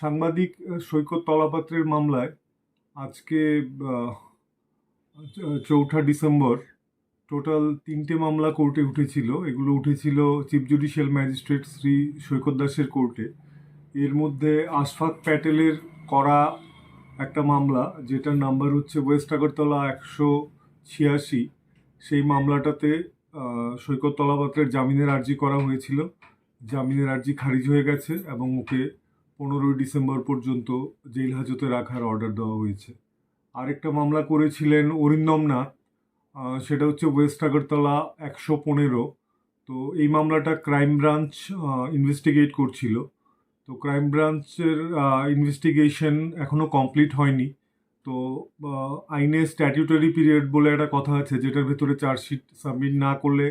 সাংবাদিক সৈকত তলাপাত্রের মামলায় আজকে 4 ডিসেম্বর টোটাল 3টে মামলা কোর্টে উঠেছিল। এগুলো উঠেছিল চিফ জুডিশিয়াল ম্যাজিস্ট্রেট শ্রী সৈকত দাসের কোর্টে। এর মধ্যে আশফাক প্যাটেলের করা একটা মামলা, যেটার নাম্বার হচ্ছে ওয়েস্ট আগরতলা 186, সেই মামলাটাতে সৈকত তলাপাত্রের জামিনের আর্জি করা হয়েছিল। জামিনের আর্জি খারিজ হয়ে গেছে এবং ওকে 15 ডিসেম্বর পর্যন্ত জেল হাজতে রাখার অর্ডার দেওয়া হয়েছে। আরেকটা মামলা করেছিলেন অরিন্দম নাথ, সেটা হচ্ছে ওয়েস্ট আগরতলা 115। তো এই মামলাটা ক্রাইম ব্রাঞ্চ ইনভেস্টিগেট করছিল। তো ক্রাইম ব্রাঞ্চের ইনভেস্টিগেশন এখনও কমপ্লিট হয়নি। তো আইনে স্ট্যাটিউটারি পিরিয়ড বলে একটা কথা আছে, যেটার ভেতরে চার্জশিট সাবমিট না করলে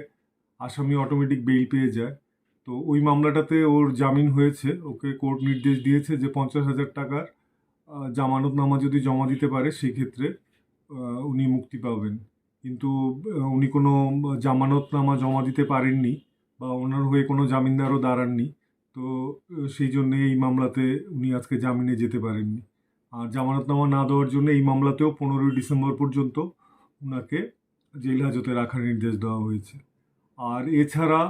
আসামি অটোমেটিক বেইল পেয়ে যায়। তো ওই মামলাটাতে ওর জামিন হয়েছে। ওকে কোর্ট নির্দেশ দিয়েছে যে 50,000 টাকার জামানতনামা যদি জমা দিতে পারে সেই ক্ষেত্রে উনি মুক্তি পাবেন। কিন্তু উনি কোনো জামানতনামা জমা দিতে পারেননি বা ওনার হয়ে কোনো জামিনদারও দাঁড়াননি। তো সেই জন্যে এই মামলাতে উনি আজকে জামিনে যেতে পারেননি। আর জামানতনামা না দেওয়ার জন্য এই মামলাতেও 15 ডিসেম্বর পর্যন্ত ওনাকে জেল হাজতে রাখার নির্দেশ দেওয়া হয়েছে। আর এছাড়া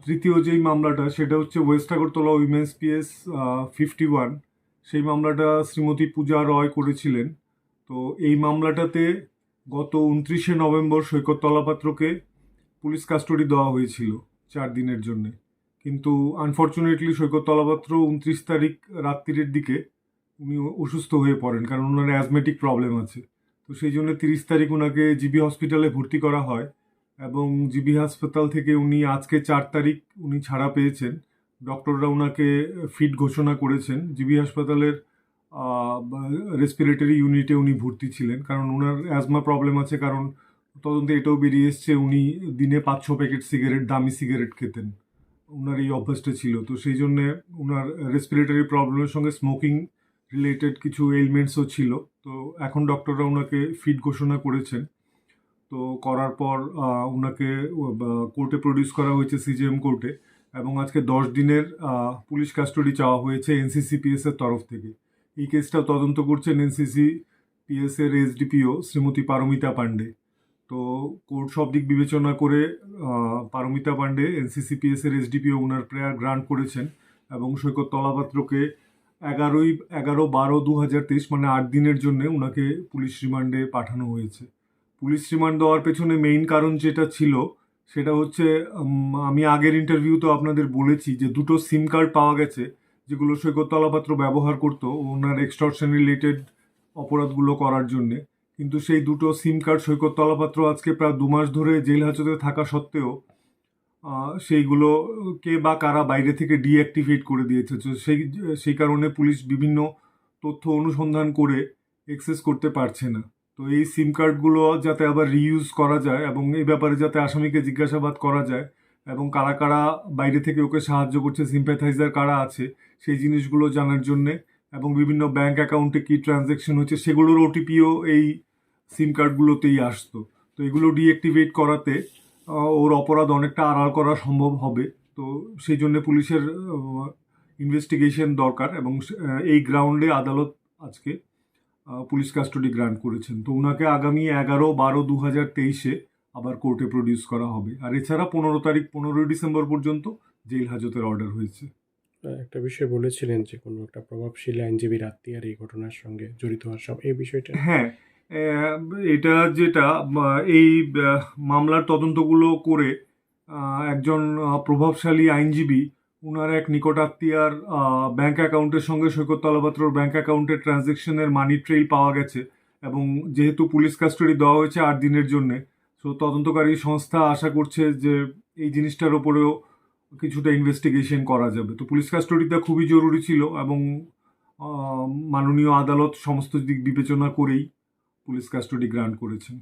তৃতীয় যেই মামলাটা, সেটা হচ্ছে ওয়েস্ট আগরতলা উইমেন্স পিএস 51। সেই মামলাটা শ্রীমতী পূজা রয় করেছিলেন। তো এই মামলাটাতে গত 29শে নভেম্বর সৈকত তলাপাত্রকে পুলিশ কাস্টডি দেওয়া হয়েছিল 4 দিনের জন্যে। কিন্তু আনফর্চুনেটলি সৈকত তলাপাত্র 29 তারিখ রাত্রির দিকে উনি অসুস্থ হয়ে পড়েন, কারণ ওনার অ্যাজমেটিক প্রবলেম আছে। তো সেই জন্য 30 তারিখ ওনাকে জিবি হসপিটালে ভর্তি করা হয় এবং জিবি হাসপাতাল থেকে উনি আজকে 4 তারিখ উনি ছাড়া পেয়েছেন। ডক্টররা ওনাকে ফিট ঘোষণা করেছেন। জিবি হাসপাতালের রেসপিরেটরি ইউনিটে উনি ভর্তি ছিলেন, কারণ ওনার অ্যাজমা প্রবলেম আছে। কারণ তদন্তে এটাও বেরিয়ে এসছে উনি দিনে 5-6 প্যাকেট সিগারেট, দামি সিগারেট খেতেন, ওনার এই অভ্যাসটা ছিল। তো সেই জন্যে ওনার রেসপিরেটরি প্রবলেমের সঙ্গে স্মোকিং রিলেটেড কিছু এলিমেন্টসও ছিল। তো এখন ডক্টররা ওনাকে ফিট ঘোষণা করেছেন। তো করার পর ওনাকে কোর্টে প্রডিউস করা হয়েছে সিজিএম কোর্টে, এবং আজকে 10 দিনের পুলিশ কাস্টডি চাওয়া হয়েছে এনসিসিপিএস এর তরফ থেকে। এই কেসটা তদন্ত করছেন এনসিসিপিএস এর এসডিপিও শ্রীমতী পারমিতা পান্ডে। তো কোর্ট সব দিক বিবেচনা করে পারমিতা পান্ডে এনসিসিপিএস এর এসডিপিও ওনার প্রেয়ার গ্রান্ট করেছেন এবং সৈকত তলাপাত্রকে 11/12/2023 মানে 8 দিনের জন্য ওনাকে পুলিশ রিমান্ডে পাঠানো হয়েছে। পুলিশ রিমান্ড দেওয়ার পেছনে মেইন কারণ যেটা ছিল সেটা হচ্ছে, আমি আগের ইন্টারভিউতে আপনাদের বলেছি যে 2টো সিম কার্ড পাওয়া গেছে যেগুলো সৈকত তলাপাত্র ব্যবহার করতো ওনার এক্সটর্শন রিলেটেড অপরাধগুলো করার জন্যে। কিন্তু সেই 2টো সিম কার্ড সৈকত তলাপাত্র আজকে প্রায় 2 মাস ধরে জেল হাজতে থাকা সত্ত্বেও সেইগুলো কে বা কারা বাইরে থেকে ডিঅ্যাক্টিভেট করে দিয়েছে। তো সেই কারণে পুলিশ বিভিন্ন তথ্য অনুসন্ধান করে অ্যাক্সেস করতে পারছে না। তো এই সিম কার্ডগুলো যাতে আবার রিইউজ করা যায় এবং এই ব্যাপারে যাতে আসামিকে জিজ্ঞাসাবাদ করা যায় এবং কারা কারা বাইরে থেকে ওকে সাহায্য করছে, সিম্প্যাথাইজার কারা আছে, সেই জিনিসগুলো জানার জন্যে, এবং বিভিন্ন ব্যাংক অ্যাকাউন্টে কী ট্রানজ্যাকশন হচ্ছে সেগুলোর ওটিপিও এই সিম কার্ডগুলোতেই আসতো। তো এগুলো ডিঅ্যাক্টিভেট করাতে ওর অপরাধ অনেকটা আড়াল করা সম্ভব হবে। তো সেই জন্য পুলিশের ইনভেস্টিগেশন দরকার এবং এই গ্রাউন্ডে আদালত আজকে পুলিশ কাস্টডি গ্রান্ট করেছেন। তো ওনাকে আগামী 11/12/2023 আবার কোর্টে প্রডিউস করা হবে। আর এছাড়া 15 ডিসেম্বর পর্যন্ত জেল হাজতের অর্ডার হয়েছে। একটা বিষয় বলেছিলেন যে কোনো একটা প্রভাবশালী আইনজীবীর আত্মীয়ার এই ঘটনার সঙ্গে জড়িত হওয়ার সব এই বিষয়টা। হ্যাঁ, এটা যেটা এই মামলার তদন্তগুলো করে একজন প্রভাবশালী আইনজীবী ওনার এক নিকটাত্মীয়ার ব্যাংক অ্যাকাউন্টের সঙ্গে সৈকত তলাপাত্রর ব্যাংক অ্যাকাউন্টের ট্রানজ্যাকশনের মানি ট্রেইল পাওয়া গেছে। এবং যেহেতু পুলিশ কাস্টডি দেওয়া হয়েছে 8 দিনের জন্যে, তো তদন্তকারী সংস্থা আশা করছে যে এই জিনিসটার ওপরেও কিছুটা ইনভেস্টিগেশন করা যাবে। তো পুলিশ কাস্টডিটা খুবই জরুরি ছিল এবং মাননীয় আদালত সমস্ত দিক বিবেচনা করেই পুলিশ কাস্টডি গ্রান্ট করেছেন।